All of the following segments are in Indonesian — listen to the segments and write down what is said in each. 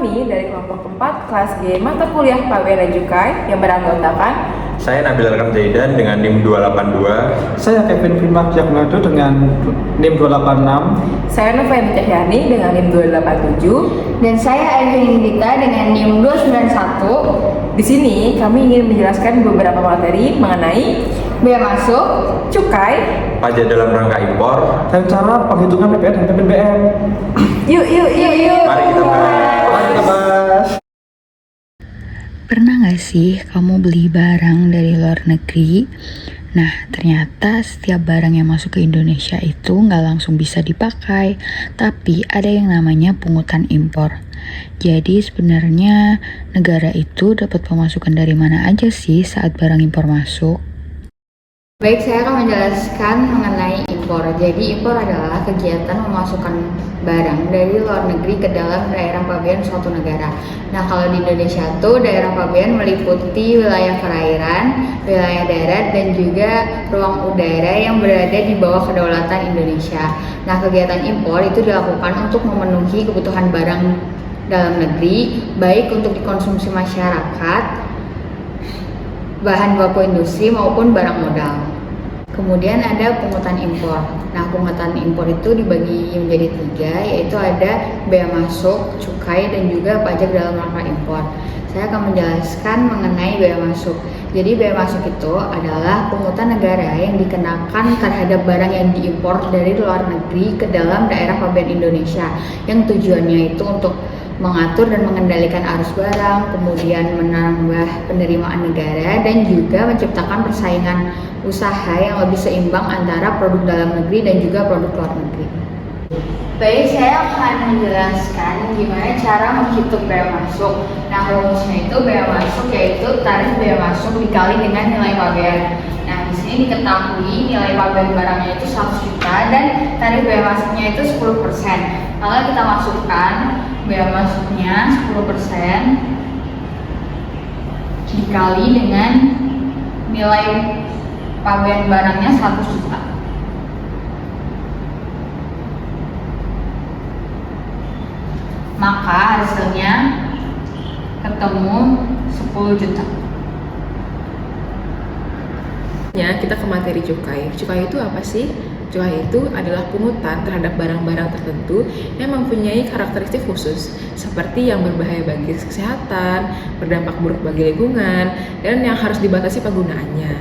Kami dari kelompok 4 kelas G mata kuliah Pabean dan Cukai yang beranggotakan Saya Nabil Arkam Zaidan dengan NIM 282. Saya Kevin Prima Diagnado dengan NIM 286. Saya Novena Cahyani dengan NIM 287. Dan saya Evin Indita dengan NIM 291. Di sini kami ingin menjelaskan beberapa materi mengenai Bea masuk, cukai. Pajak dalam rangka impor. Dan cara penghitungan PPN dan PPNBM. Yuk. Mari kita bahas. Pernah gak sih kamu beli barang dari luar negeri? Nah, ternyata setiap barang yang masuk ke Indonesia itu nggak langsung bisa dipakai, tapi ada yang namanya pungutan impor. Jadi sebenarnya negara itu dapat pemasukan dari mana aja sih saat barang impor masuk? baik, saya akan menjelaskan mengenai impor. Jadi impor adalah kegiatan memasukkan barang dari luar negeri ke dalam daerah pabean suatu negara. Nah, kalau di Indonesia tuh daerah pabean meliputi wilayah perairan, wilayah darat, dan juga ruang udara yang berada di bawah kedaulatan Indonesia. Nah, kegiatan impor itu dilakukan untuk memenuhi kebutuhan barang dalam negeri, baik untuk dikonsumsi masyarakat, bahan baku industri maupun barang modal. Kemudian ada pungutan impor. Nah, pungutan impor itu dibagi menjadi 3, yaitu ada bea masuk, cukai, dan juga pajak dalam rangka impor. Saya akan menjelaskan mengenai bea masuk. Jadi bea masuk itu adalah pungutan negara yang dikenakan terhadap barang yang diimpor dari luar negeri ke dalam daerah pabean Indonesia, yang tujuannya itu untuk mengatur dan mengendalikan arus barang, kemudian menambah penerimaan negara, dan juga menciptakan persaingan usaha yang lebih seimbang antara produk dalam negeri dan juga produk luar negeri. Baik, saya akan menjelaskan gimana cara menghitung bea masuk. Nah, rumusnya itu bea masuk yaitu tarif bea masuk dikali dengan nilai pabean. Nah, di sini diketahui nilai pabean barangnya itu 100 juta dan tarif bea masuknya itu 10%. Kalau kita masukkan bea masuknya 10% dikali dengan nilai pabean barangnya 100 juta. Maka hasilnya ketemu 10 juta. Ya, kita ke materi cukai. Cukai itu apa sih? Cukai itu adalah pungutan terhadap barang-barang tertentu yang mempunyai karakteristik khusus, seperti yang berbahaya bagi kesehatan, berdampak buruk bagi lingkungan, dan yang harus dibatasi penggunaannya.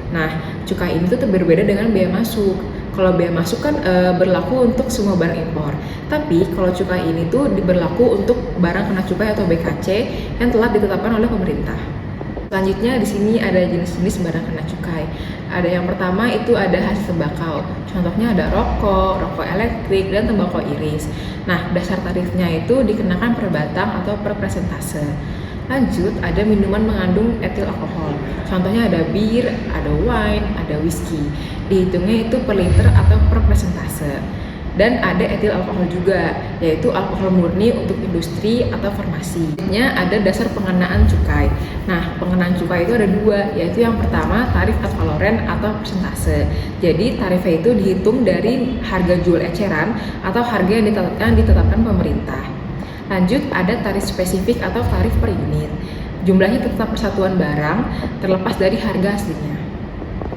Nah, cukai ini tuh berbeda dengan bea masuk. Kalau bea masuk kan berlaku untuk semua barang impor. Tapi kalau cukai ini tuh berlaku untuk barang kena cukai atau BKC yang telah ditetapkan oleh pemerintah. Selanjutnya di sini ada jenis-jenis barang kena cukai. Ada yang pertama itu ada hasil tembakau. Contohnya ada rokok elektrik, dan tembakau iris. Nah, dasar tarifnya itu dikenakan per batang atau per persentase. Lanjut, ada minuman mengandung etil alkohol. Contohnya ada bir, ada wine, ada whisky. Dihitungnya itu per liter atau per persentase. Dan ada etil alkohol juga, yaitu alkohol murni untuk industri atau farmasi. Selanjutnya ada dasar pengenaan cukai. Nah, pengenaan cukai itu ada 2, yaitu yang pertama tarif ad valorem atau persentase. Jadi tarifnya itu dihitung dari harga jual eceran atau harga yang ditetapkan pemerintah. Lanjut, ada tarif spesifik atau tarif per unit. Jumlahnya tetap persatuan barang, terlepas dari harga aslinya.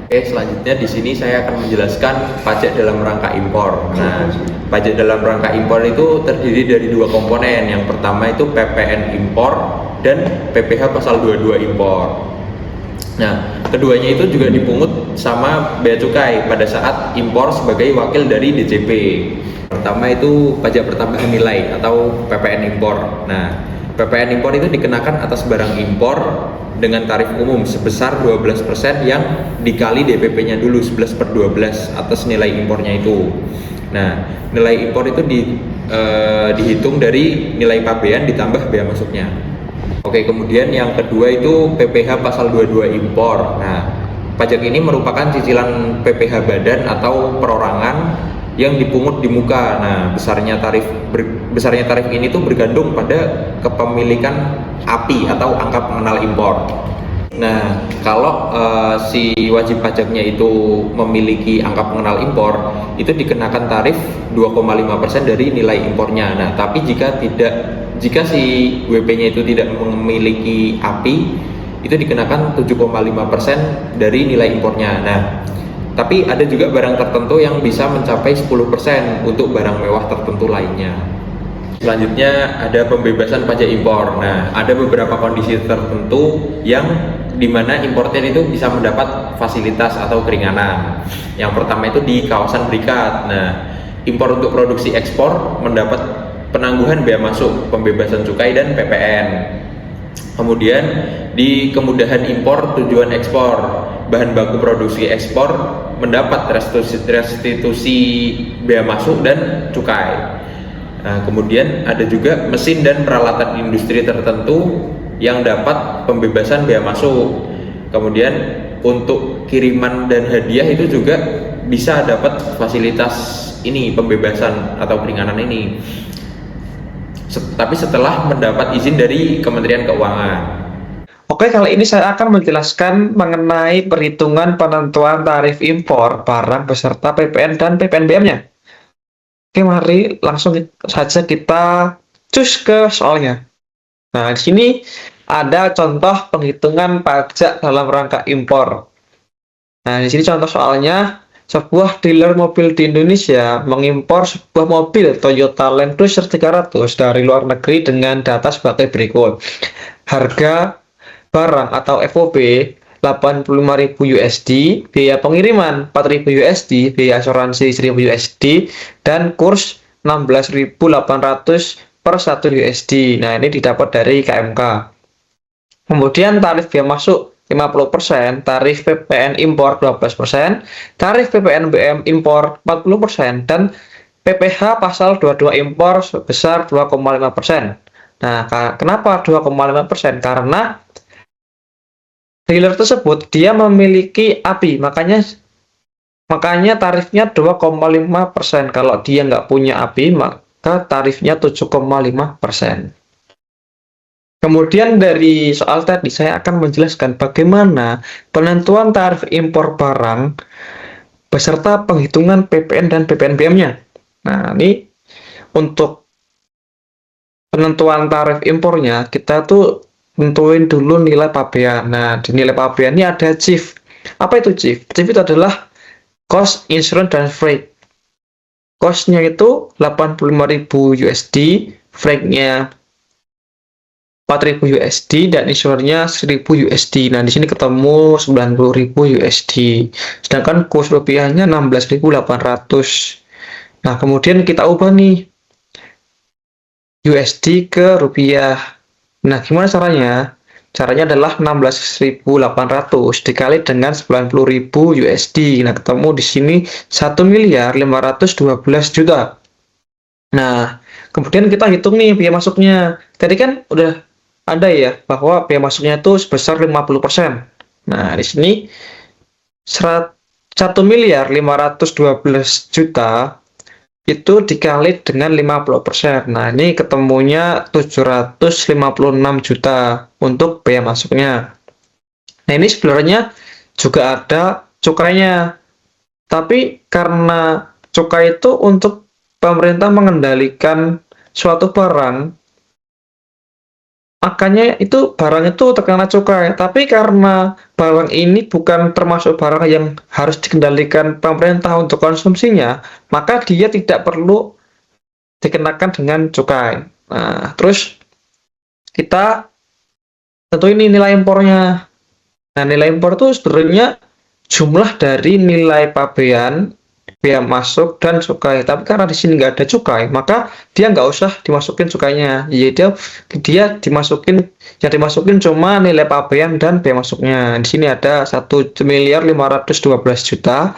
Oke, selanjutnya di sini saya akan menjelaskan pajak dalam rangka impor. Nah, pajak dalam rangka impor itu terdiri dari 2 komponen. Yang pertama itu PPN impor dan PPh pasal 22 impor. Nah, keduanya itu juga dipungut sama bea cukai pada saat impor sebagai wakil dari DJP. Pertama itu pajak pertambahan nilai atau PPN impor. Nah, PPN impor itu dikenakan atas barang impor dengan tarif umum sebesar 12% yang dikali DPP-nya dulu 11/12 atas nilai impornya itu. Nah, nilai impor itu dihitung dari nilai pabean ditambah bea masuknya. Oke, kemudian yang kedua itu PPh pasal 22 impor. Nah, pajak ini merupakan cicilan PPh badan atau perorangan yang dipungut di muka. Nah, besarnya tarif ini tuh bergantung pada kepemilikan API atau angka pengenal impor. Nah, kalau si wajib pajaknya itu memiliki angka pengenal impor, itu dikenakan tarif 2,5% dari nilai impornya. Nah, tapi jika si WP-nya itu tidak memiliki API, itu dikenakan 7,5% dari nilai impornya. Nah, tapi ada juga barang tertentu yang bisa mencapai 10% untuk barang mewah tertentu lainnya. Selanjutnya ada pembebasan pajak impor. Nah, ada beberapa kondisi tertentu yang dimana importer itu bisa mendapat fasilitas atau keringanan. Yang pertama itu di kawasan berikat. Nah, impor untuk produksi ekspor mendapat penangguhan bea masuk, pembebasan cukai dan PPN. Kemudian di kemudahan impor tujuan ekspor, bahan baku produksi ekspor mendapat restitusi bea masuk dan cukai. Nah, kemudian ada juga mesin dan peralatan industri tertentu yang dapat pembebasan bea masuk. Kemudian untuk kiriman dan hadiah itu juga bisa dapat fasilitas ini, pembebasan atau keringanan ini. Tapi setelah mendapat izin dari Kementerian Keuangan. Oke, kali ini saya akan menjelaskan mengenai perhitungan penentuan tarif impor barang beserta PPN dan PPNBM-nya. Oke, mari langsung saja kita cus ke soalnya. Nah, di sini ada contoh penghitungan pajak dalam rangka impor. Nah, di sini contoh soalnya, sebuah dealer mobil di Indonesia mengimpor sebuah mobil Toyota Land Cruiser 300 dari luar negeri dengan data sebagai berikut. Harga barang atau FOB 85.000 USD, biaya pengiriman 4.000 USD, biaya asuransi 1.000 USD, dan kurs 16.800 per 1 USD. Nah, ini didapat dari KMK. Kemudian tarif biaya masuk 50%, tarif PPN impor 12%, tarif PPNBM impor 40%, dan PPh pasal 22 impor sebesar 2,5%. Nah, kenapa 2,5%? Karena dealer tersebut dia memiliki API, makanya tarifnya 2,5%. Kalau dia nggak punya API, maka tarifnya 7,5%. Kemudian dari soal tadi saya akan menjelaskan bagaimana penentuan tarif impor barang beserta penghitungan PPN dan PPNBM-nya. Nah, ini untuk penentuan tarif impornya kita tuh tentuin dulu nilai pabean. Nah, di nilai pabean ini ada CIF. Apa itu CIF? CIF itu adalah cost, insurance, dan freight. Cost-nya itu 85.000 USD, freight-nya 4.000 USD, dan insurance-nya 1.000 USD. Nah, di sini ketemu 90.000 USD. Sedangkan kurs rupiahnya 16.800. Nah, kemudian kita ubah nih USD ke rupiah. Nah, gimana caranya? Caranya adalah 16.800 dikali dengan 90.000 USD. Nah, ketemu di sini 1.512 juta. Nah, kemudian kita hitung nih biaya masuknya. Tadi kan udah ada ya bahwa biaya masuknya itu sebesar 50%. Nah, di sini 1.512 juta itu dikali dengan 50%. Nah, ini ketemunya 756 juta untuk biaya masuknya. Nah, ini sebenarnya juga ada cukainya. Tapi karena cukai itu untuk pemerintah mengendalikan suatu barang, makanya itu barang itu terkena cukai. Tapi karena barang ini bukan termasuk barang yang harus dikendalikan pemerintah untuk konsumsinya, maka dia tidak perlu dikenakan dengan cukai. Nah, terus kita tentuin ini nilai impornya. Nah, nilai impor itu sebenarnya jumlah dari nilai pabean, biaya masuk, dan cukai. Tapi karena di sini nggak ada cukai, maka dia nggak usah dimasukin cukainya. Jadi dia dimasukin, yang dimasukin cuma nilai pabean dan biaya masuknya. Di sini ada 1.512 juta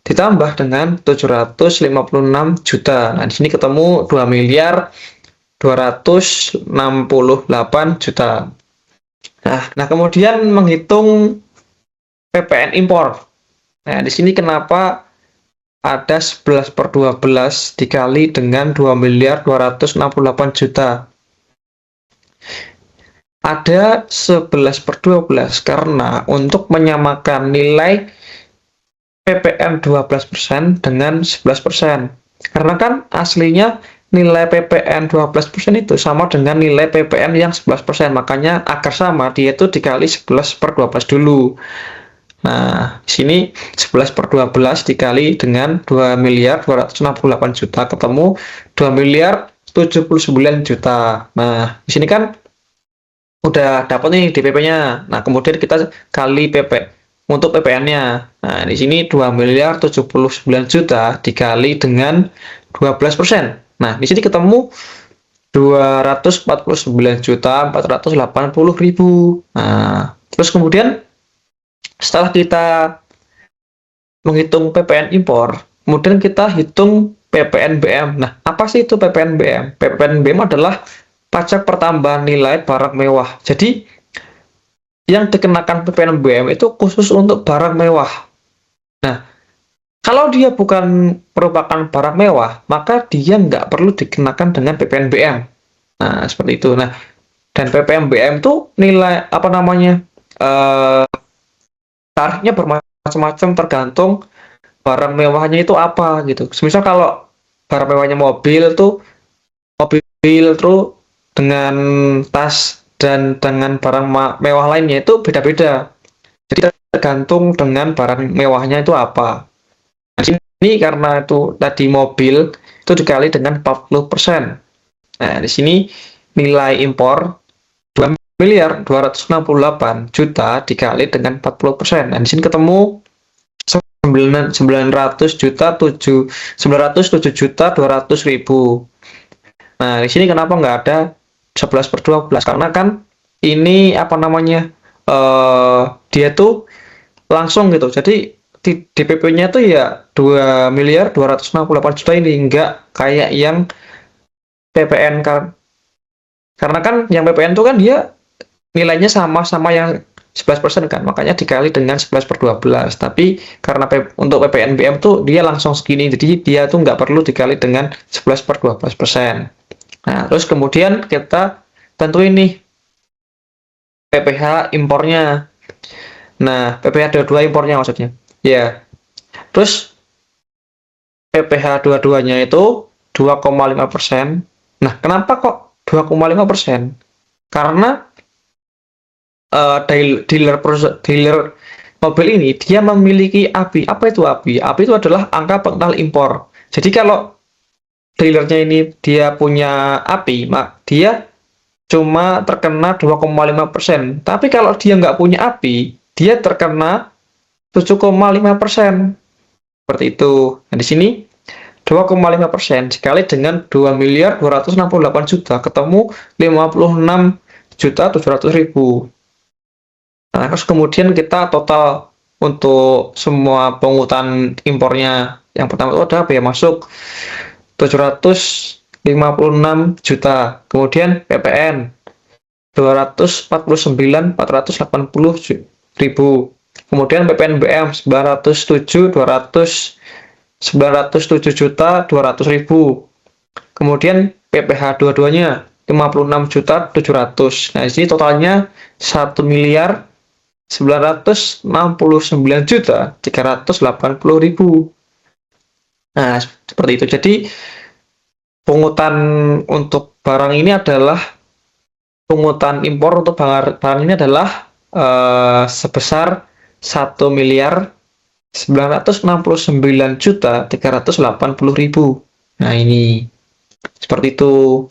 ditambah dengan 756 juta. Nah, di sini ketemu 2.268 juta. Nah, kemudian menghitung PPN impor. Nah, di sini kenapa ada 11/12 dikali dengan 2.268 juta. Ada 11/12 karena untuk menyamakan nilai PPN 12% dengan 11%. Karena kan aslinya nilai PPN 12% itu sama dengan nilai PPN yang 11%. Makanya agar sama, dia itu dikali 11/12 dulu. Nah, di sini 11/12 dikali dengan 2.268 juta, ketemu 2.079 juta. Nah, di sini kan udah dapat nih DPP-nya. Nah, kemudian kita kali PP untuk PPN-nya. Nah, di sini 2.079 juta dikali dengan 12%. Nah, di sini ketemu 249.480.000. Nah, terus kemudian setelah kita menghitung PPN impor, kemudian kita hitung PPN BM. Nah, apa sih itu PPN BM? PPN BM adalah pajak pertambahan nilai barang mewah. Jadi, yang dikenakan PPN BM itu khusus untuk barang mewah. Nah, kalau dia bukan merupakan barang mewah, maka dia nggak perlu dikenakan dengan PPN BM. Nah, seperti itu. Nah, dan PPN BM itu nilai apa namanya? Tarifnya bermacam-macam tergantung barang mewahnya itu apa gitu. Misal kalau barang mewahnya mobil tuh mobil tuh dengan tas dan dengan barang mewah lainnya itu beda-beda. Jadi tergantung dengan barang mewahnya itu apa. Nah, ini karena itu tadi mobil itu dikali dengan 40%. Nah, di sini nilai impor 2.268 juta dikali dengan 40%. Nah, di sini ketemu 907 juta 200.000. Nah, di sini kenapa nggak ada 11/12? Karena kan ini apa namanya? Dia tuh langsung gitu. Jadi DPP-nya tuh ya 2.268 juta ini, nggak kayak yang PPN kan. Karena kan yang PPN tuh kan dia nilainya sama-sama yang 11% kan, makanya dikali dengan 11/12. Tapi karena untuk PPN BM tuh dia langsung segini, jadi dia tuh nggak perlu dikali dengan 11/12%. Nah, terus kemudian kita tentuin nih PPh impornya. Nah, PPh 22 impornya maksudnya. Ya. Terus PPh 22-nya itu 2,5%. Nah, kenapa kok 2,5%? Karena dealer mobil ini dia memiliki API. Apa itu API? API itu adalah angka pengenal impor. Jadi kalau dealernya ini dia punya API, dia cuma terkena 2,5%. Tapi kalau dia nggak punya API, dia terkena 7,5%. Seperti itu. Nah, di sini 2,5% dikali dengan 2.268 juta, ketemu 56.700.000. Nah, terus kemudian kita total untuk semua pungutan impornya. Yang pertama itu ada biaya masuk 756 juta. Kemudian PPN 249.480.000. Kemudian PPN BM 907 juta 200.000. Kemudian PPh dua-duanya 56.700.000. Nah, di sini totalnya 1.969.380.000. Nah, seperti itu. Jadi pungutan untuk barang ini adalah pungutan impor untuk barang ini adalah sebesar 1.969.380.000. Nah, ini seperti itu.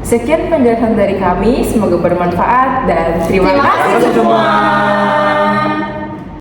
Sekian penjelasan dari kami, semoga bermanfaat dan terima kasih semua.